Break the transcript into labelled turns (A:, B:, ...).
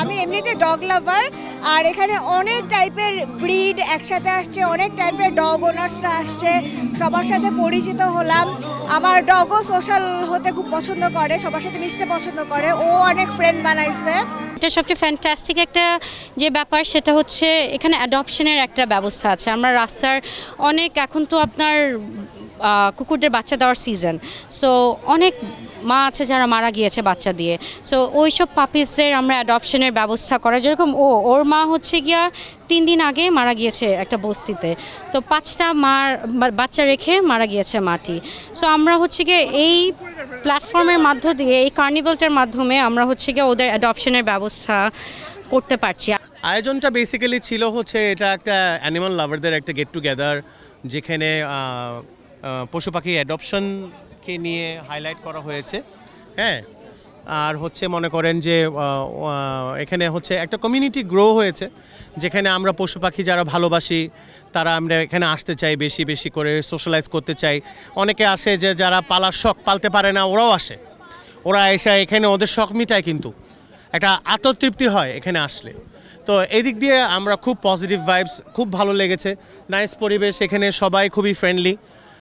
A: আমি এমনিতে ডগ লাভার, আর এখানে অনেক টাইপের ব্রিড একসাথে আসছে, অনেক টাইপের ডগ ওনার্সরা আসছে, সবার সাথে পরিচিত হলাম। আমার ডগও সোশ্যাল হতে খুব পছন্দ করে, সবার সাথে মিশতে পছন্দ করে, ও অনেক ফ্রেন্ড বানাইছে।
B: এটা সবচেয়ে ফ্যান্টাস্টিক একটা যে ব্যাপার সেটা হচ্ছে এখানে অ্যাডপশনের একটা ব্যবস্থা আছে। আমরা রাস্তার অনেক, এখন তো আপনার কুকুরদের বাচ্চা দেওয়ার সিজন, সো অনেক মা আছে যারা মারা গিয়েছে বাচ্চা দিয়ে, সো ওই সব পাপিসদের আমরা অ্যাডপশনের ব্যবস্থা করা, যেরকম ওর মা হচ্ছে গিয়া 3 দিন আগে মারা গিয়েছে একটা বস্তিতে, তো 5টা বাচ্চা রেখে মারা গিয়েছে মাটি। সো আমরা হচ্ছে গিয়ে এই প্ল্যাটফর্মের মধ্য দিয়ে, এই কার্নিভালটার মাধ্যমে আমরা হচ্ছে গিয়ে ওদের অ্যাডপশনের ব্যবস্থা করতে পারছি।
C: আয়োজনটা বেসিক্যালি ছিল হচ্ছে এটা একটা অ্যানিমাল লাভারদের একটা গেট টুগেদার, যেখানে পশু পাখি অ্যাডপশনকে নিয়ে হাইলাইট করা হয়েছে। হ্যাঁ, আর হচ্ছে মনে করেন যে এখানে হচ্ছে একটা কমিউনিটি গ্রো হয়েছে, যেখানে আমরা পশু পাখি যারা ভালোবাসি তারা আমরা এখানে আসতে চাই, বেশি বেশি করে সোশ্যালাইজ করতে চাই। অনেকে আসে যে যারা পালার শখ, পালতে পারে না, ওরাও আসে, ওরা এসে এখানে ওদের শখ মিটায়, কিন্তু একটা আত্মতৃপ্তি হয় এখানে আসলে। তো এই দিক দিয়ে আমরা খুব পজিটিভ ভাইবস, খুব ভালো লেগেছে, নাইস পরিবেশ, এখানে সবাই খুবই ফ্রেন্ডলি।